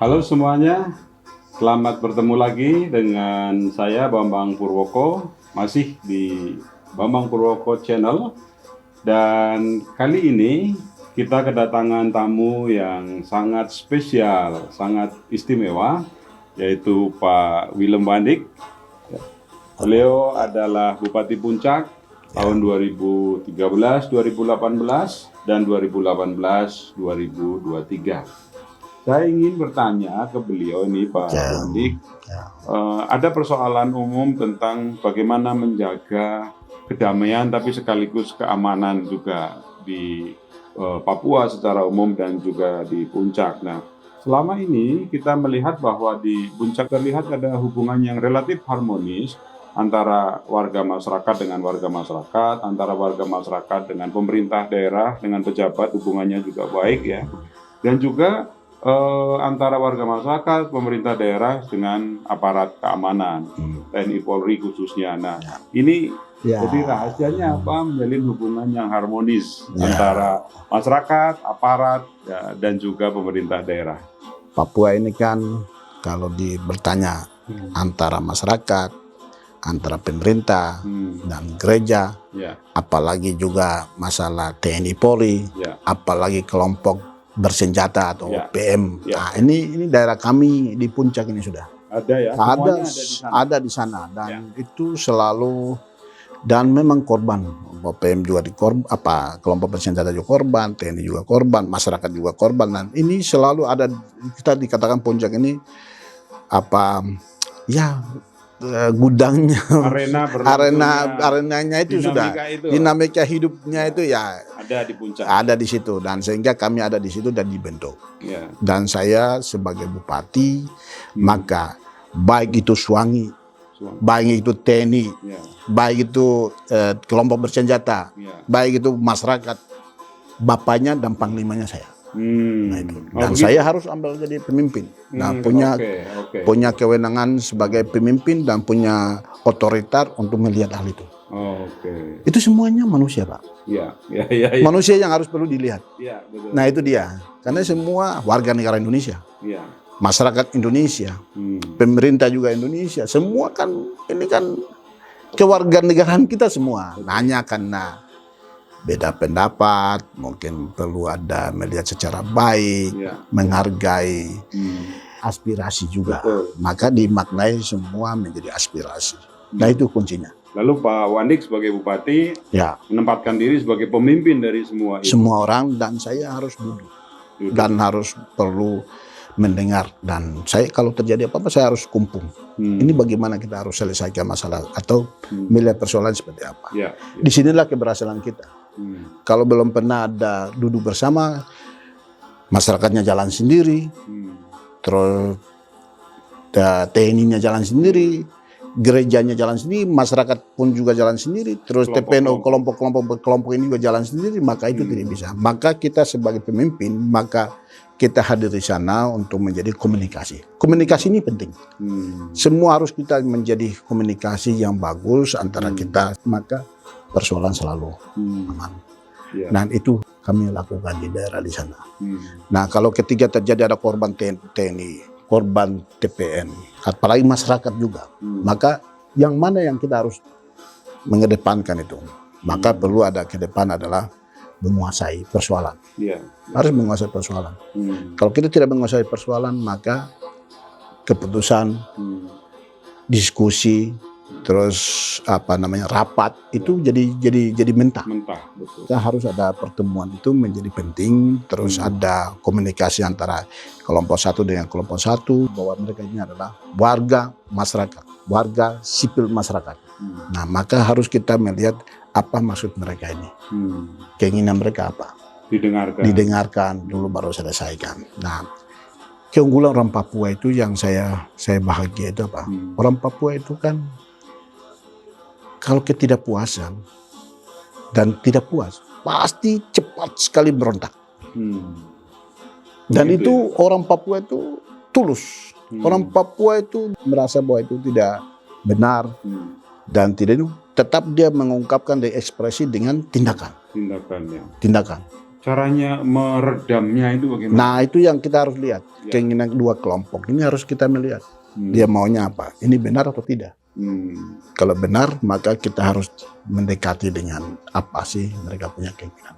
Halo semuanya, selamat bertemu lagi dengan saya Bambang Purwoko, masih di Bambang Purwoko Channel. Dan kali ini kita kedatangan tamu yang sangat spesial, sangat istimewa, yaitu Pak Willem Wandik. Beliau adalah Bupati Puncak tahun 2013, 2018, dan 2018-2023. Saya ingin bertanya ke beliau ini, Pak Wandik, ada persoalan umum tentang bagaimana menjaga kedamaian tapi sekaligus keamanan juga di Papua secara umum dan juga di Puncak. Nah, selama ini kita melihat bahwa di Puncak terlihat ada hubungan yang relatif harmonis antara warga masyarakat dengan warga masyarakat, antara warga masyarakat dengan pemerintah daerah, dengan pejabat hubungannya juga baik ya, dan juga antara warga masyarakat, pemerintah daerah dengan aparat keamanan, TNI Polri khususnya. Nah, ini jadi rahasianya apa? Menjalin hubungan yang harmonis antara masyarakat, aparat, dan juga pemerintah daerah. Papua ini kan kalau bertanya antara masyarakat, antara pemerintah dan gereja, apalagi juga masalah TNI Polri, apalagi kelompok bersenjata atau PM. Nah, ini daerah kami di Puncak ini sudah ada ya, ada di sana dan itu selalu, dan memang korban PM juga kelompok bersenjata juga korban, TNI juga korban, masyarakat juga korban, dan ini selalu ada. Kita dikatakan Puncak ini gudangnya, arenanya itu sudah dinamika hidupnya itu ya ada di Puncak, ada di situ, dan sehingga kami ada di situ dan dibentuk. Dan saya sebagai bupati, maka baik itu Suwangi, baik itu TNI, baik itu kelompok bersenjata, baik itu masyarakat, bapaknya dan panglimanya saya. Nah itu. Dan saya harus ambil jadi pemimpin. Nah, punya kewenangan sebagai pemimpin dan punya otoritas untuk melihat hal itu. Itu semuanya manusia, Pak. Manusia yang harus perlu dilihat. Nah itu dia. Karena semua warga negara Indonesia, masyarakat Indonesia, pemerintah juga Indonesia, semua kan ini kan kewarganegaraan kita semua. Nanya karena beda pendapat, mungkin perlu ada melihat secara baik, menghargai aspirasi juga. Maka dimaknai semua menjadi aspirasi. Nah itu kuncinya. Lalu Pak Wandik sebagai bupati menempatkan diri sebagai pemimpin dari semua itu. Semua orang, dan saya harus duduk. Dan harus perlu mendengar, dan saya kalau terjadi apa-apa saya harus kumpul. Ini bagaimana kita harus selesaikan masalah atau melihat persoalan seperti apa. Disinilah keberhasilan kita. Kalau belum pernah ada duduk bersama, masyarakatnya jalan sendiri, terus TNI-nya jalan sendiri, gerejanya jalan sendiri, masyarakat pun juga jalan sendiri, terus TPNO kelompok ini juga jalan sendiri, maka itu tidak bisa. Maka kita sebagai pemimpin, maka kita hadir di sana untuk menjadi komunikasi. Komunikasi ini penting. Semua harus kita menjadi komunikasi yang bagus antara kita, maka persoalan selalu aman. Dan itu kami lakukan di daerah di sana. Nah, kalau ketika terjadi ada korban TNI, korban TPN, apalagi masyarakat juga, maka yang mana yang kita harus mengedepankan itu? Maka perlu ada ke depan adalah menguasai persoalan. Harus menguasai persoalan. Kalau kita tidak menguasai persoalan, maka keputusan, diskusi, terus rapat itu jadi mentah. Betul. Kita harus ada pertemuan, itu menjadi penting. Terus ada komunikasi antara kelompok satu dengan kelompok satu, bahwa mereka ini adalah warga masyarakat, warga sipil masyarakat. Nah, maka harus kita melihat apa maksud mereka ini, keinginan mereka apa, didengarkan dulu baru selesaikan. Nah, keunggulan orang Papua itu yang saya bahagia itu apa? Orang Papua itu kan kalau ketidakpuasan dan tidak puas, pasti cepat sekali berontak. Dan itu orang Papua itu tulus. Orang Papua itu merasa bahwa itu tidak benar dan tidak, tetap dia mengungkapkan ekspresi dengan tindakan. Tindakan. caranya meredamnya itu bagaimana? Nah, itu yang kita harus lihat. Ya. Keinginan dua kelompok ini harus kita melihat. Dia maunya apa? Ini benar atau tidak? Kalau benar, maka kita harus mendekati dengan apa sih mereka punya keinginan.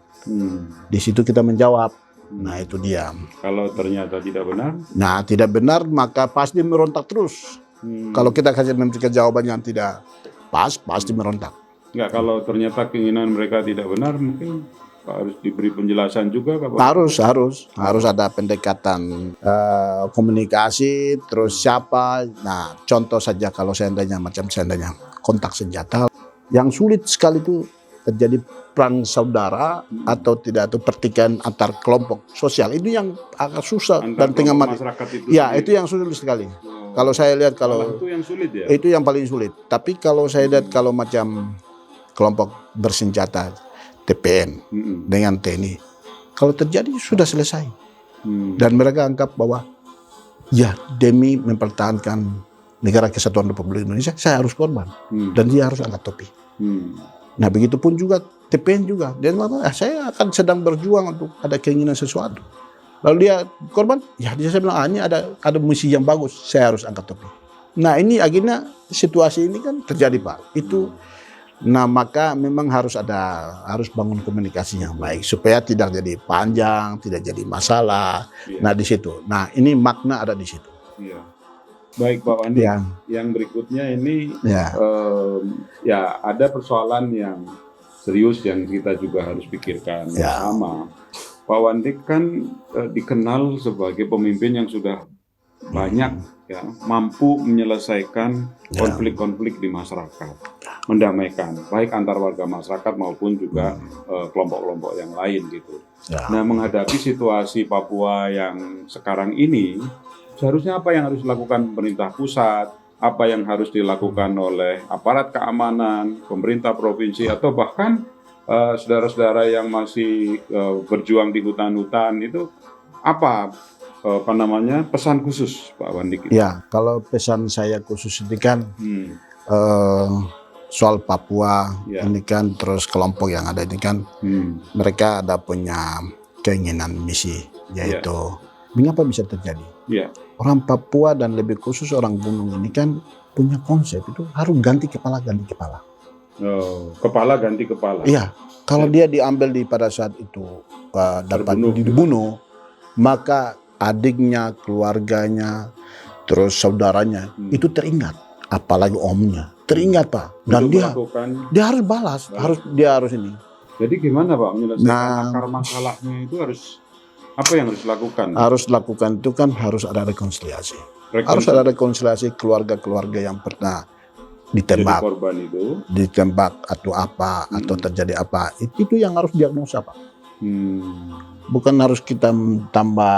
Di situ kita menjawab. Nah, itu dia. Kalau ternyata tidak benar? Nah, tidak benar, maka pasti merontak terus. Kalau kita kasih memberikan jawaban yang tidak pas, pasti merontak. Enggak, kalau ternyata keinginan mereka tidak benar, mungkin harus diberi penjelasan juga, Pak. Harus ada pendekatan komunikasi, terus siapa. Nah, contoh saja kalau seandainya kontak senjata, yang sulit sekali itu terjadi perang saudara atau tidak, atau pertikaian antar kelompok sosial, itu yang agak susah Antar dan tengah mati. masyarakat itu Ya, sendiri. itu yang sulit sekali. Kalau saya lihat, kalau itu yang sulit ya. itu yang paling sulit. Tapi kalau saya lihat kalau macam kelompok bersenjata TPN dengan TNI, kalau terjadi sudah selesai. Dan mereka anggap bahwa ya, demi mempertahankan negara kesatuan Republik Indonesia, saya harus korban dan dia harus angkat topi. Nah, begitupun juga TPN juga, dia mengatakan saya akan sedang berjuang untuk ada keinginan sesuatu. Lalu dia korban, ya dia saya bilang ini ada misi yang bagus, saya harus angkat topi. Nah, ini akhirnya situasi ini kan terjadi, Pak. Itu nah, maka memang harus bangun komunikasi yang baik supaya tidak jadi panjang, tidak jadi masalah. Nah, di situ. Nah, ini makna ada di situ. Iya. Baik, Pak Wandi. Ya. Yang berikutnya ini Ya. ya ada persoalan yang serius yang kita juga harus pikirkan bersama. Pak Wandi kan dikenal sebagai pemimpin yang sudah banyak ya mampu menyelesaikan konflik-konflik di masyarakat, mendamaikan baik antar warga masyarakat maupun juga kelompok-kelompok yang lain gitu. Nah, menghadapi situasi Papua yang sekarang ini, seharusnya apa yang harus dilakukan pemerintah pusat, apa yang harus dilakukan oleh aparat keamanan, pemerintah provinsi, atau bahkan saudara-saudara yang masih berjuang di hutan-hutan itu apa namanya pesan khusus, Pak Wandi? Ya, kalau pesan saya khusus ini kan soal Papua ini kan, terus kelompok yang ada ini kan mereka ada punya keinginan misi, yaitu mengapa bisa terjadi? Orang Papua dan lebih khusus orang gunung ini kan punya konsep itu harus ganti kepala. Kepala ganti kepala. Iya, kalau dia diambil pada saat itu dapat dibunuh, maka adiknya, keluarganya, terus saudaranya itu teringat, apalagi omnya teringat, Pak. Dan dia harus balas, dia harus ini. Jadi gimana, Pak, menyelesaikan akar masalahnya itu apa yang harus dilakukan? Harus lakukan itu kan harus ada rekonsiliasi. Harus ada rekonsiliasi keluarga-keluarga yang pernah ditembak, korban itu ditembak atau apa atau terjadi apa, itu yang harus diagnosa, Pak. Bukan harus kita tambah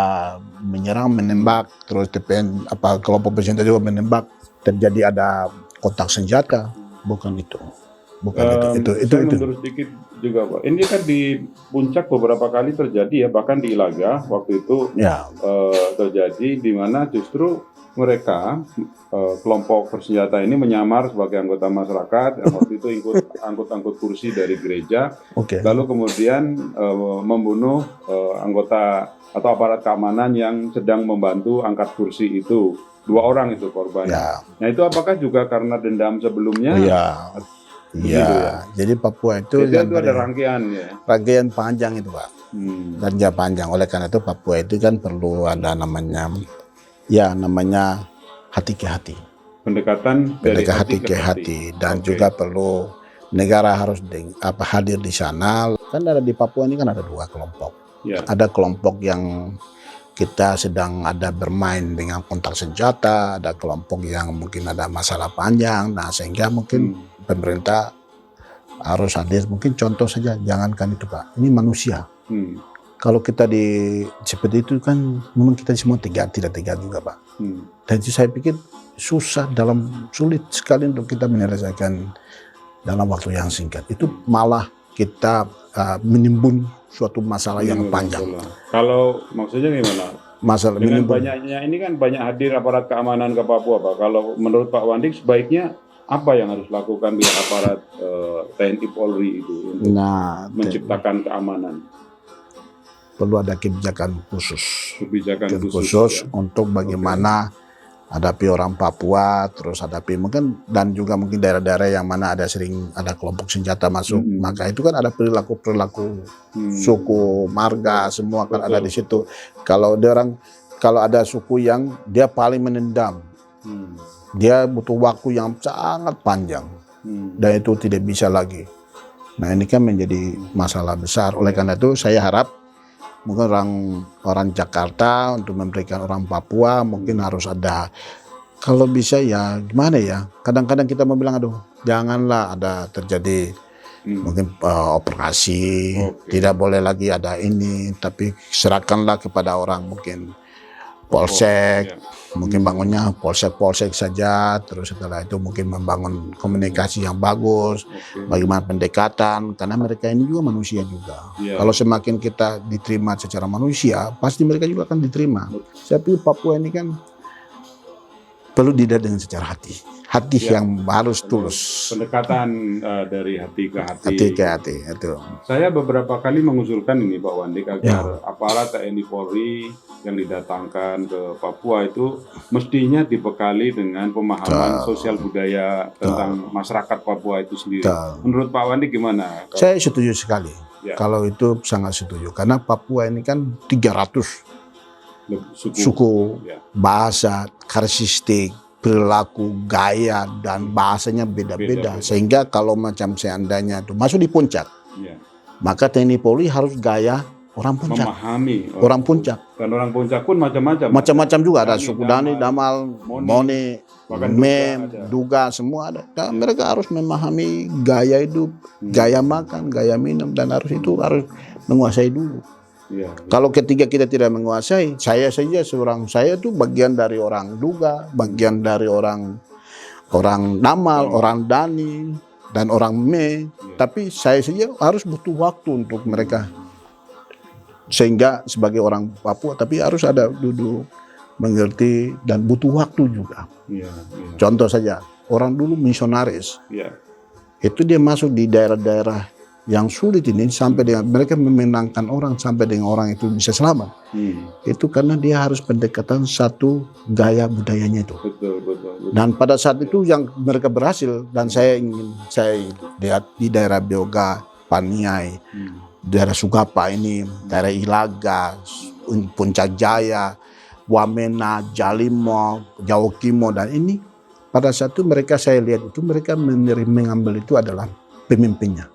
menyerang, menembak, terus TPN kelompok bersenjata juga menembak, terjadi ada kontak senjata, bukan itu. Itu. Menurut sedikit juga, Pak. Ini kan di puncak beberapa kali terjadi ya, bahkan di Ilaga waktu itu terjadi di mana justru mereka kelompok bersenjata ini menyamar sebagai anggota masyarakat yang waktu itu ikut angkut kursi dari gereja, lalu kemudian membunuh anggota atau aparat keamanan yang sedang membantu angkat kursi itu. 2 orang itu korbannya. Nah, itu apakah juga karena dendam sebelumnya? Jadi Papua itu ada rangkaian panjang itu, Pak. Ranjang panjang. Oleh karena itu Papua itu kan perlu ada namanya hati ke hati. Pendekatan hati ke hati, dan juga perlu negara harus hadir di sana. Kan ada di Papua ini kan ada 2 kelompok. Ada kelompok yang kita sedang ada bermain dengan kontak senjata, ada kelompok yang mungkin ada masalah panjang. Nah, sehingga mungkin pemerintah harus hadir. Mungkin contoh saja, jangankan itu, Pak, ini manusia. Kalau kita seperti itu kan memang kita semua tidak tegar juga, Pak. Dan saya pikir sulit sekali untuk kita menyelesaikan dalam waktu yang singkat. Itu malah kita menimbun suatu masalah yang panjang. Kalau maksudnya gimana? Masalah dengan banyaknya ini kan banyak hadir aparat keamanan ke Papua, Pak. Kalau menurut Pak Wandi sebaiknya apa yang harus dilakukan pihak aparat TNI Polri itu untuk menciptakan keamanan? perlu ada kebijakan khusus. Kebijakan Khusus ya. untuk bagaimana hadapi orang Papua, terus hadapi mungkin dan juga mungkin daerah-daerah yang mana sering ada kelompok senjata masuk, maka itu kan ada perilaku suku, marga, semua kan ada di situ. Kalau ada suku yang dia paling menendam, dia butuh waktu yang sangat panjang, dan itu tidak bisa lagi. Nah ini kan menjadi masalah besar. Oleh karena itu saya harap mungkin orang Jakarta untuk memberikan orang Papua mungkin harus ada, kalau bisa ya gimana ya, kadang-kadang kita mau bilang aduh janganlah ada terjadi mungkin operasi, tidak boleh lagi ada ini, tapi serahkanlah kepada orang mungkin polsek, mungkin bangunnya polsek saja, terus setelah itu mungkin membangun komunikasi yang bagus, bagaimana pendekatan, karena mereka ini juga manusia juga. Kalau semakin kita diterima secara manusia, pasti mereka juga akan diterima. Tapi Papua ini kan perlu dilihat dengan secara hati yang harus tulus. Pendekatan dari hati ke hati. Hati ke hati, itu. Saya beberapa kali mengusulkan ini Pak Wandik agar aparat TNI Polri yang didatangkan ke Papua itu mestinya dibekali dengan pemahaman sosial budaya tentang masyarakat Papua itu sendiri. Menurut Pak Wandik gimana? Saya setuju sekali. Kalau itu sangat setuju, karena Papua ini kan 300 suku, bahasa, karakteristik, perilaku, gaya, dan bahasanya beda-beda. Sehingga kalau macam seandainya itu masuk di puncak, maka TNI Polri harus gaya orang puncak. Memahami orang puncak. Dan orang puncak pun macam-macam. Macam-macam juga ada suku Dani, Damal, Moni, Mem, Duga, semua ada. Dan mereka harus memahami gaya hidup, gaya makan, gaya minum, dan harus menguasai dulu. Kalau ketiga kita tidak menguasai, saya itu bagian dari orang Duga, bagian dari orang Damal, orang Dani, dan orang Me. Tapi saya saja harus butuh waktu untuk mereka. Sehingga sebagai orang Papua, tapi harus ada duduk, mengerti, dan butuh waktu juga. Contoh saja, orang dulu misionaris, itu dia masuk di daerah-daerah yang sulit ini sampai dengan mereka memenangkan orang sampai dengan orang itu bisa selamat. Itu karena dia harus pendekatan satu gaya budayanya itu. Betul. Dan pada saat itu yang mereka berhasil, dan saya lihat di daerah Beoga, Paniai, daerah Sugapa ini, daerah Ilaga, Puncak Jaya, Wamena, Jalimo, Jawokimo, dan ini pada saat itu saya lihat itu mereka mengambil itu adalah pemimpinnya.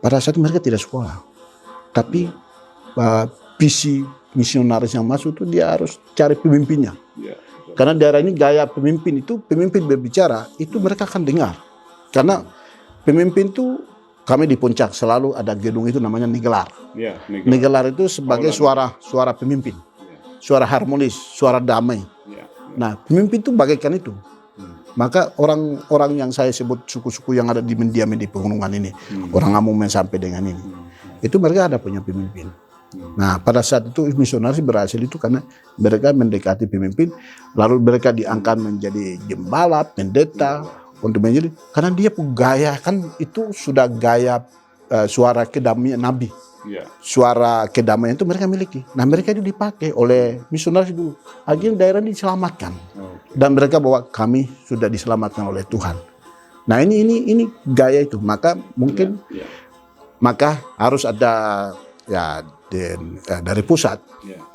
Pada saat itu mereka tidak sekolah, tapi visi misionaris yang masuk itu dia harus cari pemimpinnya. Karena daerah ini gaya pemimpin berbicara itu mereka akan dengar. Karena pemimpin itu kami di puncak selalu ada gedung itu namanya Nigelar. Nigelar itu sebagai suara pemimpin, suara harmonis, suara damai. Nah pemimpin itu bagaikan itu. Maka orang-orang yang saya sebut suku-suku yang ada mendiami di pegunungan ini, orang Amumen sampai dengan ini, itu mereka ada punya pemimpin. Nah pada saat itu misionaris berhasil itu karena mereka mendekati pemimpin, lalu mereka diangkat menjadi gembala, pendeta, untuk menjadi, karena dia gaya kan itu sudah gaya suara kedamaian Nabi. Suara kedamaian itu mereka miliki. Nah mereka itu dipakai oleh misionaris dulu. Akhirnya daerah ini diselamatkan. Dan mereka bahwa kami sudah diselamatkan oleh Tuhan. Nah ini gaya itu. Maka mungkin maka harus ada dari pusat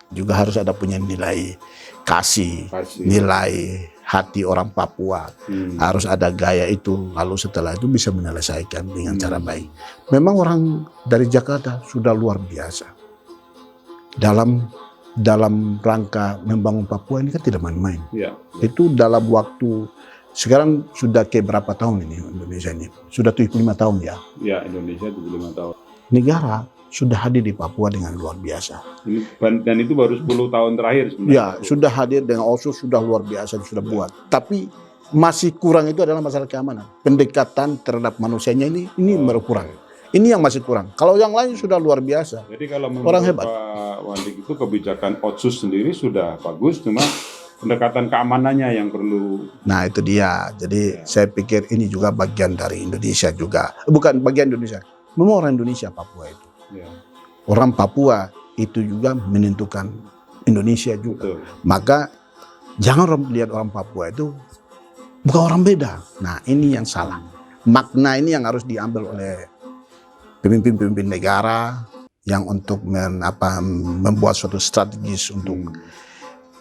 juga harus ada punya nilai kasih. Nilai hati orang Papua. Harus ada gaya itu, lalu setelah itu bisa menyelesaikan dengan cara baik. Memang orang dari Jakarta sudah luar biasa dalam rangka membangun Papua ini kan tidak main-main. Itu dalam waktu sekarang sudah ke berapa tahun ini Indonesia ini? Sudah 75 tahun ya? Ya, Indonesia 75 tahun. Negara sudah hadir di Papua dengan luar biasa. Dan itu baru 10 tahun terakhir sebenarnya. Ya, sudah hadir dengan OSU sudah luar biasa, sudah buat. Tapi masih kurang itu adalah masalah keamanan. Pendekatan terhadap manusianya ini berkurang. Ini yang masih kurang. Kalau yang lain sudah luar biasa. Jadi kalau orang hebat. Pak Wandik itu kebijakan OSUS sendiri sudah bagus, cuma pendekatan keamanannya yang perlu. Nah itu dia. Jadi saya pikir ini juga bagian dari Indonesia juga. Bukan bagian Indonesia. Memang orang Indonesia Papua itu. Orang Papua itu juga menentukan Indonesia juga. Betul. Maka jangan lihat orang Papua itu bukan orang beda. Nah, ini yang salah. Makna ini yang harus diambil oleh pemimpin-pemimpin negara yang untuk membuat suatu strategis untuk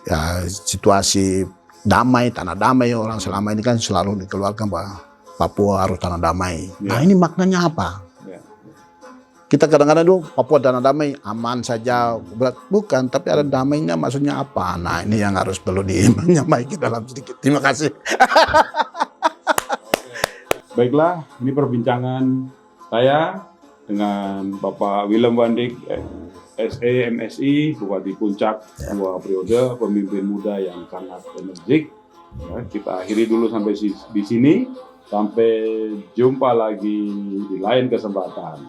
ya, situasi damai, tanah damai. Orang selama ini kan selalu dikeluarkan bahwa Papua harus tanah damai. Nah, ini maknanya apa? Kita kadang-kadang dulu Papua tanah damai, aman saja, berat bukan, tapi ada damainya maksudnya apa? Nah, ini yang harus perlu dinyamai dalam sedikit. Terima kasih. Baiklah, ini perbincangan saya dengan Bapak Willem Wandik, SE MSI, Bupati Puncak, 2 periode, pemimpin muda yang sangat energik. Ya, kita akhiri dulu sampai di sini. Sampai jumpa lagi di lain kesempatan.